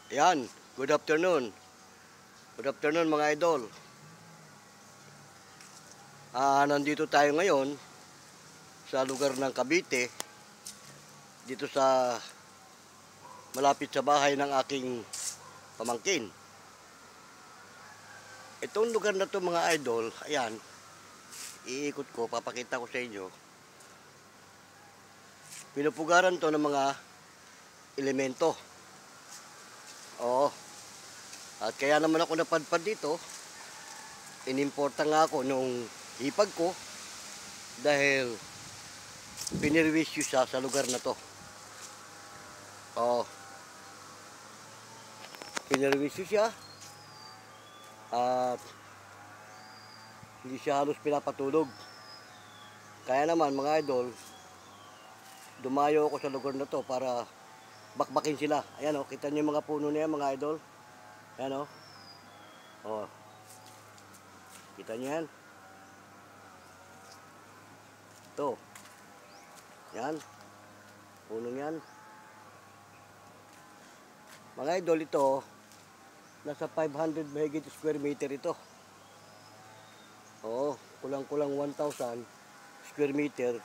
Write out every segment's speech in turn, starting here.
Yan, good afternoon. Good afternoon mga idol. Nandito tayo ngayon sa lugar ng Cavite, dito sa malapit sa bahay ng aking pamangkin. Itong lugar na to mga idol, ayan, iikot ko, papakita ko sa inyo. Pinupugaran to ng mga elemento. Oo. At kaya naman ako napadpad dito. Inimporta nga ako nung hipag ko dahil pinirwisyo siya sa lugar na to. Oo. Pinirwisyo siya at hindi siya halos pinapatulog. Kaya naman mga idol, dumayo ako sa lugar na to para bakbakin sila. Ayan o, kita niyo yung mga puno na yan mga idol. Ayan o. O. Kita niyo yan. Ito. Yan. Puno yan. Mga idol, ito, nasa 500 mahigit square meter ito. Oo, kulang-kulang 1,000 square meter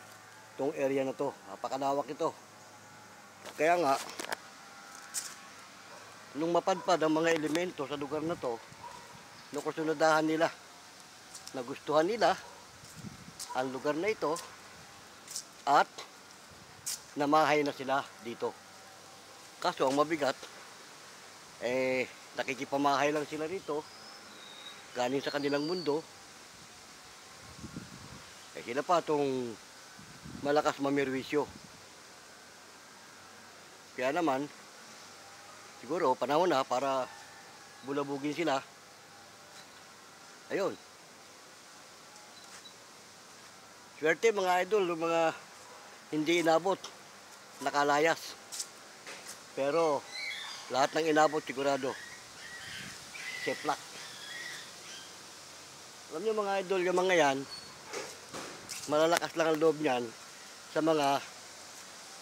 itong area na to. Napakalawak ito. Kaya nga, nung mapadpad ang mga elemento sa lugar na to, nakusunadahan nila, nagustuhan nila ang lugar na ito at namahay na sila dito. Kaso ang mabigat, nakikipamahay lang sila rito galing sa kanilang mundo. Sila pa itong malakas mamirwisyo. Kaya naman, siguro panahon na para bulabugin sila. Ayun. Swerte mga idol, mga hindi inabot, nakalayas. Pero lahat ng inabot sigurado seplak. Alam niyo mga idol, yung mga yan, malalakas lang ang loob niyan sa mga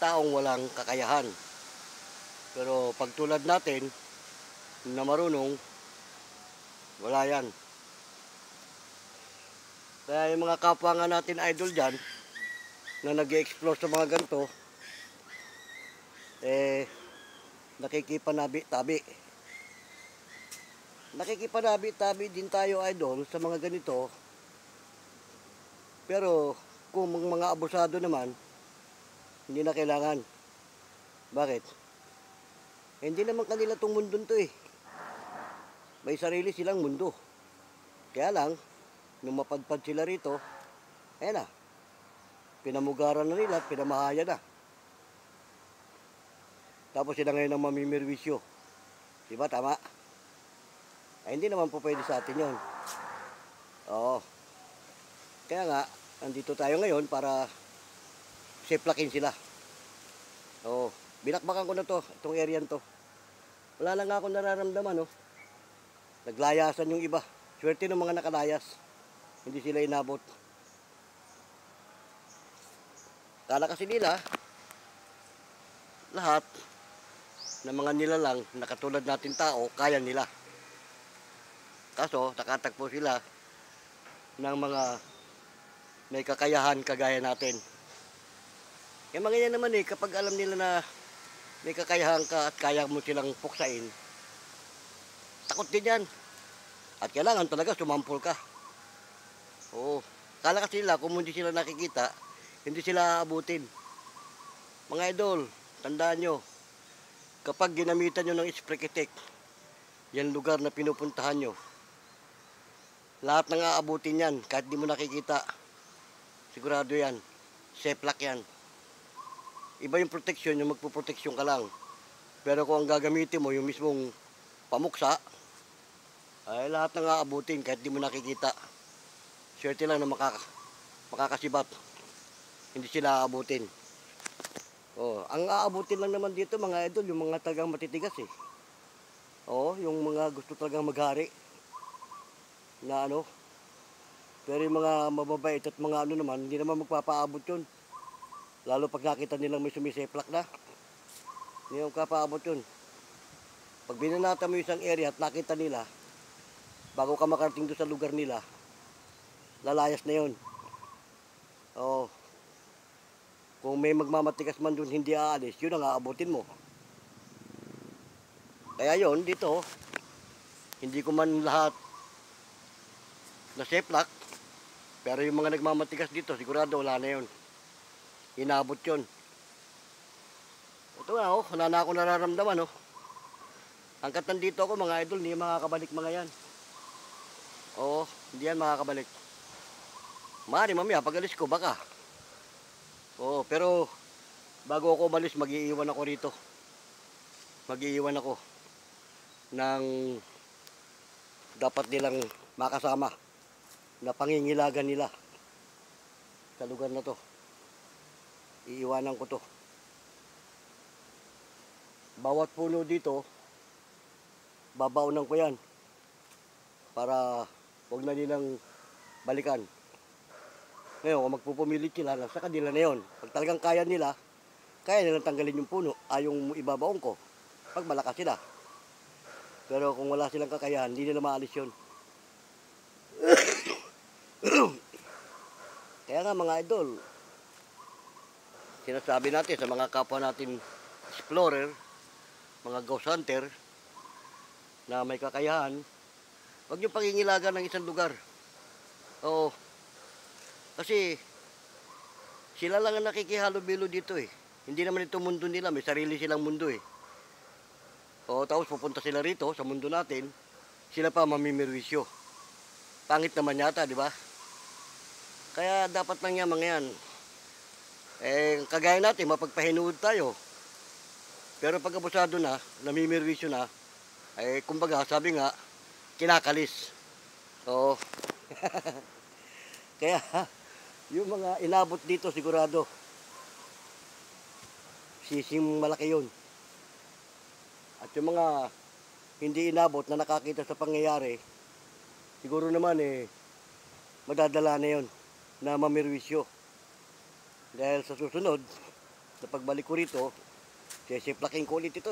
taong walang kakayahan. Pero pag tulad natin na marunong, wala yan. Kaya yung mga kapwa nga natin idol dyan na nag-i-explore sa mga ganito, nakikipanabi-tabi. Nakikipanabi-tabi din tayo idol sa mga ganito. Pero kung mga abusado naman, hindi na kailangan. Bakit? Hindi naman kanila itong mundo to eh. May sarili silang mundo. Kaya lang, nung mapadpad sila rito, ayan na, pinamugaran na nila, pinamahaya na. Tapos sila ngayon ang mamimirwisyo. Diba, tama? Ay, hindi naman po pwede sa atin yun. Oo. Kaya nga, andito tayo ngayon para seplakin sila. Oo. Binakbakan ko na to, itong area to. Wala lang ako nararamdaman, no? Naglayasan yung iba. Swerte ng mga nakalayas. Hindi sila inabot. Kala kasi nila, lahat ng mga nilalang na katulad natin tao, kaya nila. Kaso, nakatagpo sila ng mga may kakayahan kagaya natin. Yung mga yan naman kapag alam nila na may kakayahan ka at kaya mo silang puksain, takot din yan. At kailangan talaga sumampol ka. Oo. Kala kasi nila kung hindi sila nakikita, hindi sila aabutin. Mga idol, tandaan nyo, kapag ginamitan nyo ng spreketek, yan lugar na pinupuntahan nyo, lahat nang aabutin yan, kahit di mo nakikita. Sigurado yan. Seplak yan. Iba yung protection, yung magpuproteksyon ka lang. Pero kung ang gagamitin mo, yung mismong pamuksa, ay lahat nang aabutin, kahit di mo nakikita. Swerte lang na makakasibat. Hindi sila aabutin. Oh, ang aabutin lang naman dito mga idol, yung mga talagang matitigas eh. Oh, yung mga gusto talagang maghari. Na ano. Pero yung mga mababait at mga ano naman, hindi naman magpapaabot yun. Lalo pag nakita nilang may sumiseplak na. Hindi naman magpapaabot yun. Pag binanata mo yung isang area at nakita nila, bago ka makarating doon sa lugar nila, lalayas na yun. Oo. Kung may magmamatigas man doon hindi aalis, yun ang aabutin mo. Kaya yon dito, hindi ko man lahat na seplak, pero yung mga nagmamatigas dito, sigurado wala na yun. Inabot yun. Ito nga wala na ako nararamdaman Hanggat nandito ako mga idol, hindi makakabalik mga yan. Oo, hindi yan makakabalik. Maaari mamaya, pag alis ko, baka. Oo, pero bago ako umalis, mag-iiwan ako rito. Mag-iiwan ako ng dapat nilang makasama na pangingilagan nila sa lugar na to. Iiwanan ko to. Bawat puno dito, babaunan ko yan para huwag na nilang balikan. Ngayon, kung magpupumilit sila, sa kanila na yun. Pag talagang kaya nilang tanggalin yung puno, yung ibabaon ko, pag malakas sila. Pero kung wala silang kakayahan, hindi nila maalis yun. Kaya nga mga idol, sinasabi natin sa mga kapwa natin explorer, mga ghost hunter, na may kakayahan, huwag nyo pangingilagan ng isang lugar. Oo. Kasi sila lang ang nakikihalo-bilo dito Hindi naman ito mundo nila, may sarili silang mundo Oo, tapos pupunta sila rito sa mundo natin, sila pa mamimirwisyo. Pangit naman yata, di ba? Kaya dapat lang yan mga yan. Kagaya natin, mapagpahinuod tayo. Pero pag abusado na, namimirwisyo na, kumbaga, sabi nga, kinakalis. Oo. Kaya, yung mga inabot dito sigurado, sising malaki yun. At yung mga hindi inabot na nakakita sa pangyayari, siguro naman madadala na yun na mamirwisyo. Dahil sa susunod, na pagbalik ko rito, sisiplaking ko ulit ito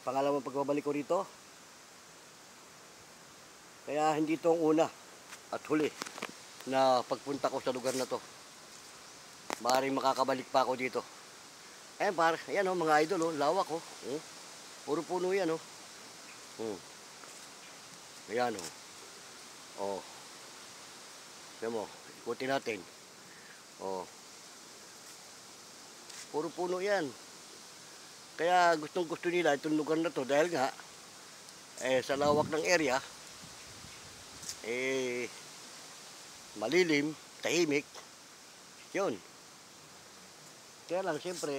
Pangalawang pagbabalik ko rito. Kaya hindi ito ang una at huli na pagpunta ko sa lugar na to. Maaaring makakabalik pa ako dito. Ayan mga idol lawak Puro puno yan Ayan Ayan mo, ikutin natin. Puro puno yan. Kaya gustong gusto nila itong lugar na to dahil nga sa lawak ng area malilim, tahimik. Yun. Kaya lang siyempre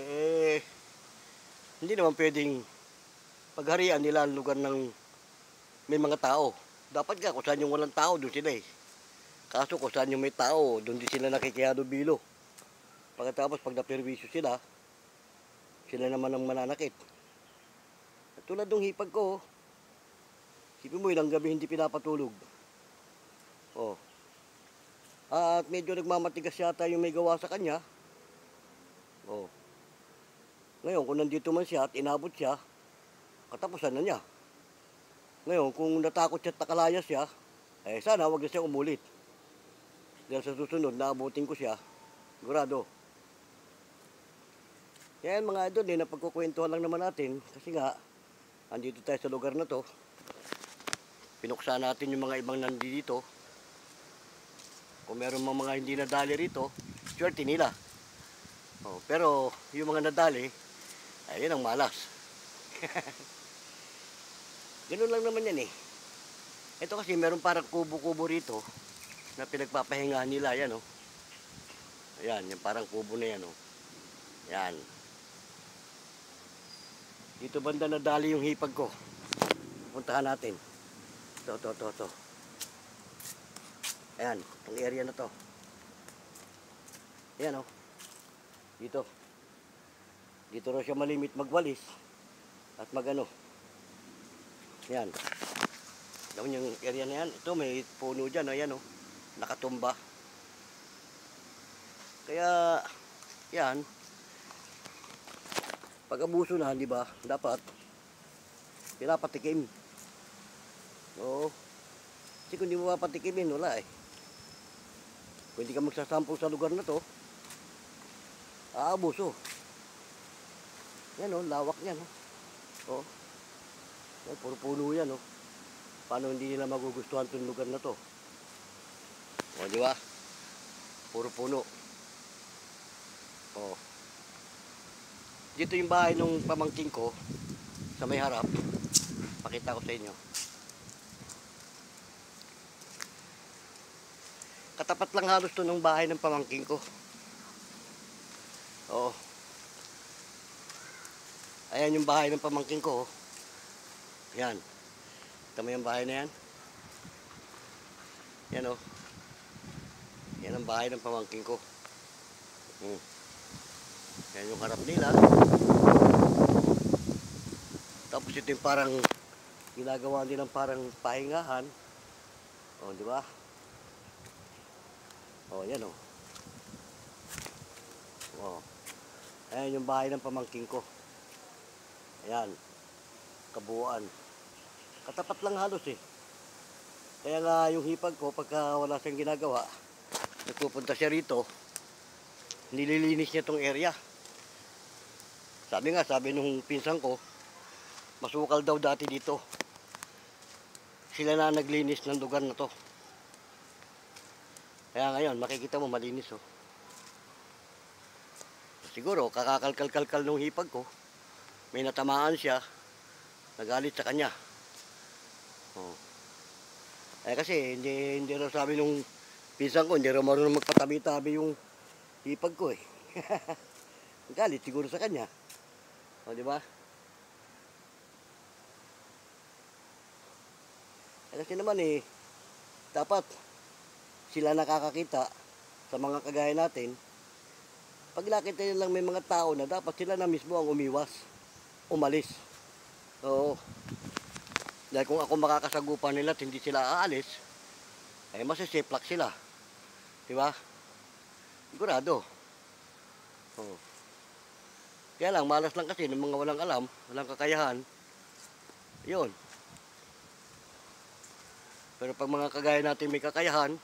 hindi naman pwedeng pagharian nila ang lugar ng may mga tao. Dapat nga kung saan yung walang tao, doon sila Kaso kung saan yung may tao, doon din sila nakikihalo-bilo. Pagkatapos pag naperwisyo sila naman ang mananakit. At tulad ng hipag ko, sipin mo ilang gabi hindi pinapatulog. At medyo nagmamatigas yata yung may gawa sa kanya. Ngayon, kung nandito man siya at inabot siya, katapusan na niya. Ngayon, kung natakot siya at nakalaya siya, sana wag na siya umulit. Dahil sa susunod, naabutin ko siya, sigurado. Yan mga idol, napagkukwentuhan lang naman natin. Kasi nga, andito tayo sa lugar na to. Pinuksa natin yung mga ibang nandito. Kung meron mga hindi nadali rito, swerte nila. Pero yung mga nadali, ayun ang malas. Ganun lang naman yan Ito kasi meron parang kubo-kubo rito na pinagpapahingahan nila. Yan Ayan, yung parang kubo na yan Yan. Dito banda nadali yung hipag ko. Puntahan natin. Ito. Ayan, itong area na to. Ayan Dito. Dito raw siya malimit magwalis at magano. Ayan. Alam yung area na yan. Ito may puno dyan. Ayan nakatumba. Kaya, yan. Pag abuso na, di ba? Dapat pinapatikim. Oo. Kasi kung hindi mo papatikimin, wala eh. Kung hindi ka magsasample sa lugar na to, aabuso. Yan o, lawak yan o. Oh. Yan, puro puno yan o. Paano hindi nila magugustuhan itong lugar na to? O, di ba? Puro puno. O. Dito yung bahay ng pamangkin ko, sa may harap. Pakita ko sa inyo. Katapat lang halos to ng bahay ng pamangkin ko. Oo. Ayan yung bahay ng pamangkin ko. Yan. Ito mo yung bahay na yan. Yan o. Yan ang bahay ng pamangkin ko. Yan yung harap nila. Tapos ito yung parang ginagawa nilang parang pahingahan. O, di ba? O, yan o. O. Ayan yung bahay ng pamangkin ko. Ayan. Kabuuan. Katapat lang halos eh. Kaya nga yung hipag ko, pagka wala siyang ginagawa, nagpupunta siya rito, nililinis niya tong area. Sabi nung pinsan ko, masukal daw dati dito. Sila na naglinis ng lugar na to. Kaya ngayon, makikita mo malinis oh. Siguro, kakakalkal-kalkal nung hipag ko, may natamaan siya, nagalit sa kanya. Oh. Eh kasi, hindi raw sabi nung pinsan ko, hindi raw marunong magpatabi-tabi yung hipag ko eh. Galit siguro sa kanya. O, di ba? Eh, kasi naman eh, dapat sila nakakakita sa mga kagaya natin. Pag nakita nila lang may mga tao na dapat sila na mismo ang umiwas, umalis. Oo. Dahil kung ako makakasagupan nila at hindi sila aalis, eh masisiplak sila. Di ba? Sigurado. Oo. Kaya lang, malas lang kasi ng mga walang alam, walang kakayahan. Yun. Pero pag mga kagaya natin may kakayahan,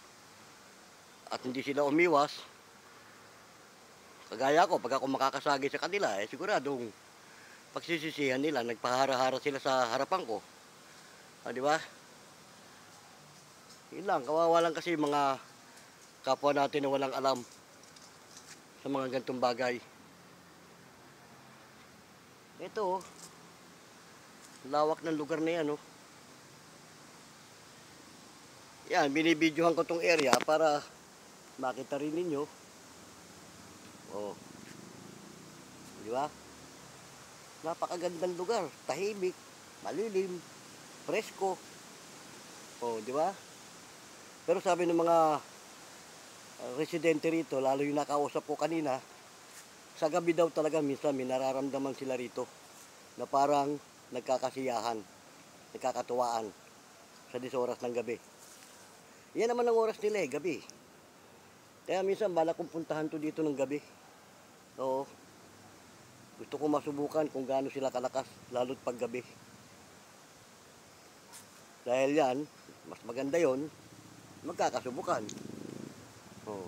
at hindi sila umiwas, kagaya ko, pag ako makakasagi sa kanila, eh siguradong pagsisisihan nila, nagpahara-hara sila sa harapan ko. Ah, di ba? Yun lang, kawawa lang kasi mga kapwa natin na walang alam sa mga gantong bagay. Ito, lawak ng lugar na yan, oh. Yan, binibidyohan ko tong area para makita rin ninyo. Oh. Di ba? Napakagandang lugar, tahimik, malilim, presko. Oh, di ba? Pero sabi ng mga residente rito, lalo yung nakausap ko kanina, sa gabi daw talaga minsan may nararamdaman sila rito na parang nagkakasiyahan, nagkakatuwaan sa 10 oras ng gabi. Yan naman ang oras nila eh, gabi. Kaya minsan bala kong puntahan to dito ng gabi. Oo. Gusto ko masubukan kung gaano sila kalakas, lalo't pag gabi. Dahil yan, mas maganda yon, magkakasubukan. Oo.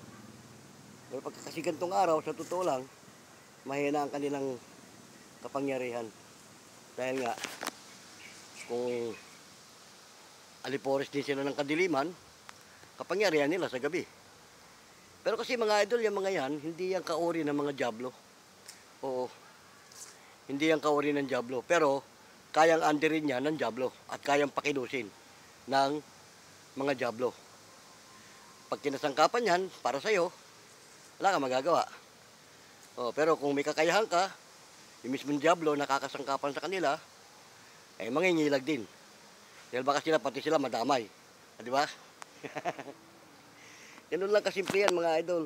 Pero pagkakasi gantong araw, sa totoo lang, mahina ang kanilang kapangyarihan. Dahil nga, kung alipores din sila ng kadiliman, kapangyarihan nila sa gabi. Pero kasi mga idol, yung mga yan, hindi yan kauri ng mga diablo. Oo. Hindi yan kauri ng diablo. Pero, kayang anderin yan ng diablo. At kayang pakilusin ng mga diablo. Pag kinasangkapan yan, para sa'yo, wala kang magagawa. Oo, pero kung may kakayahan ka, yung mismong diablo nakakasangkapan sa kanila, eh mangingilag din. Dahil baka sila, pati sila madamay. Di ba? Ganun lang kasimple yan mga idol.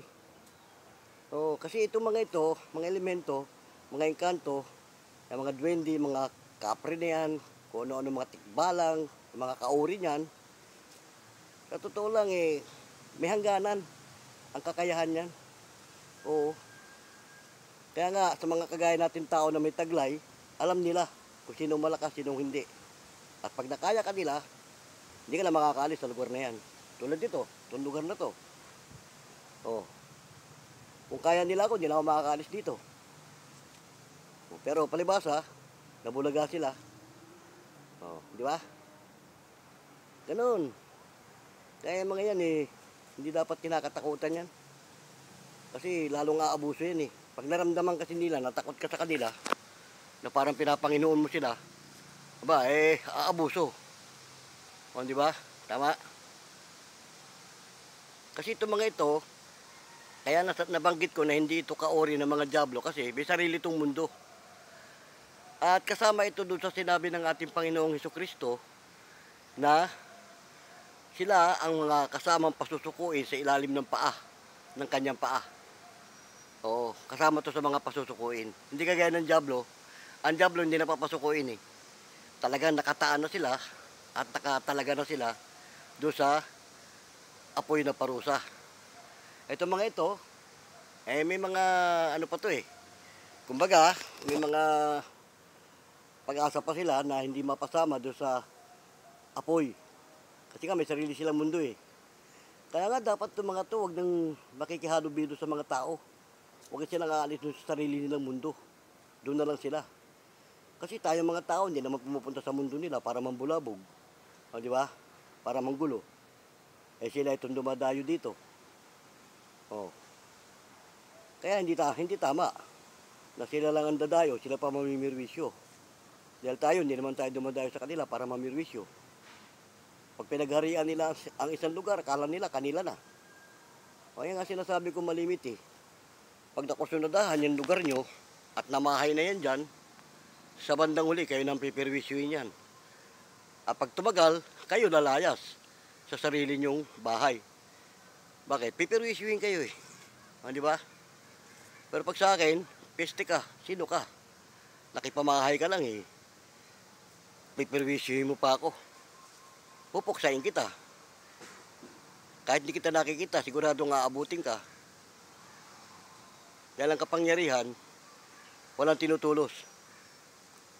Oh, kasi itong mga ito, mga elemento, mga engkanto, mga duwende, mga kapre na yan, kung ano-ano mga tikbalang, mga kauri niyan, sa totoo lang eh, may hangganan ang kakayahan niyan. Oo. Kaya nga, sa mga kagaya natin tao na may taglay, alam nila kung sino malakas, sino hindi. At pag nakaya ka nila, hindi ka na makakaalis sa lugar na yan. Tulad dito, itong lugar na to. Oh. Kung kaya nila ako, hindi na ako makakaalis dito. Pero palibasa, nabulaga sila. Oh, di ba? Ganun. Kaya mga yan hindi dapat kinakatakutan yan. Kasi lalong aabuso yan eh. Pag naramdaman kasi nila, natakot ka sa kanila, na parang pinapanginoon mo sila, aba, aabuso. O, di ba? Tama? Kasi itong mga ito, kaya nabanggit ko na hindi ito kaori ng mga dyablo kasi may sarili itong mundo. At kasama ito doon sa sinabi ng ating Panginoong Hesukristo na sila ang mga kasamang pasusukuin sa ilalim ng paa, ng kanyang paa. Oo, kasama to sa mga pasusukuin. Hindi kagaya ng dyablo. Ang dyablo hindi napapasukuin eh. Talagang nakataan na sila at nakatalaga na sila doon sa apoy na parusa. Ito mga ito, may mga ano pa to eh. Kumbaga, may mga pag-asa pa sila na hindi mapasama doon sa apoy. Kasi nga may sarili silang mundo eh. Kaya nga dapat itong mga to, huwag nang makikihalubilo sa mga tao. Huwag silang aalis doon sa sarili nilang mundo. Doon na lang sila. Kasi tayong mga tao, hindi naman pumupunta sa mundo nila para mambulabog. O, di ba? Para manggulo. Sila itong dumadayo dito. O. Kaya hindi tama na sila lang ang dadayo, sila pa mamimirwisyo. Dahil tayo, hindi naman tayo dumadayo sa kanila para mamirwisyo. Pag pinagharian nila ang isang lugar, akala nila kanila na. Kaya nga sinasabi ko malimit eh. Pag nakusunadahan yung lugar nyo at namahay na yan dyan, sa bandang huli kayo nang pipirwisyuin yan. At pag tumagal, kayo lalayas sa sarili nyong bahay. Bakit? Pipirwisyuin kayo eh. Di ba? Pero pag sa akin, peste ka, sino ka? Nakipamahay ka lang eh. Pipirwisyuin mo pa ako. Pupuksain kita. Kahit di kita nakikita, siguradong aabutin ka. Dahil ang kapangyarihan, walang tinutulos.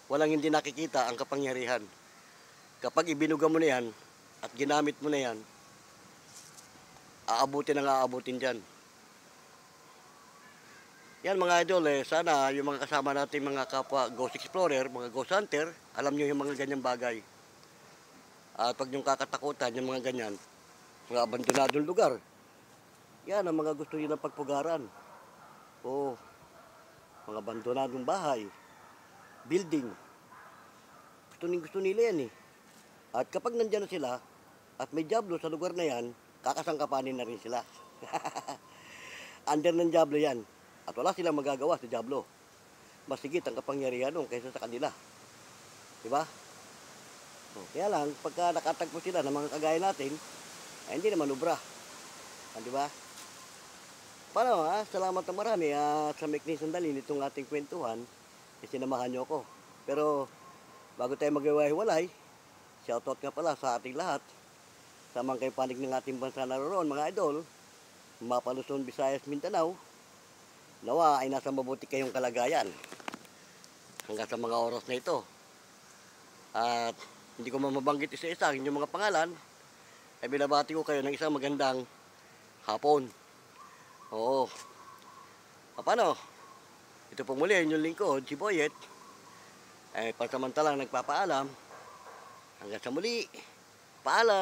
Walang hindi nakikita ang kapangyarihan. Kapag ibinuga mo na yan at ginamit mo na yan, aabutin ang aabutin dyan. Yan mga idol, sana yung mga kasama natin mga kapwa Ghost Explorer, mga Ghost Hunter, alam nyo yung mga ganyang bagay. At pag yung kakatakutan, yung mga ganyan, mga abandonadong lugar, yan ang mga gusto nyo ng pagpugaran. O mga abandonadong bahay, building. Gusto nila yan eh. At kapag nandyan na sila, at may dyablo sa lugar na yan, kakasangkapanin na rin sila. Under ng dyablo yan. At wala silang magagawa sa dyablo. Mas higit ang kapangyarihan nung kaysa sa kanila. Diba? Kaya lang, pagka nakatagpo sila ng mga kagaya natin, ay hindi naman ubra. Diba? Paano salamat na marami at sa maikling sandali nitong ating kwentuhan, sinamahan nyo ako. Pero bago tayo maghiwa-hiwalay, shoutout nga pala sa ating lahat, sa mga kayo panig ng ating bansa naroon, mga idol, Mapa Luzon, Visayas, Mindanao, nawa ay nasa mabuti kayong kalagayan hanggang sa mga oras na ito. At hindi ko mabanggit isa-isa ang inyong mga pangalan, ay binabati ko kayo ng isang magandang hapon. Oo. Paano? Ito po muli, inyong lingkod, si Boyet. Pansamantalang nagpapaalam. Hanggang sa muli. Paalam!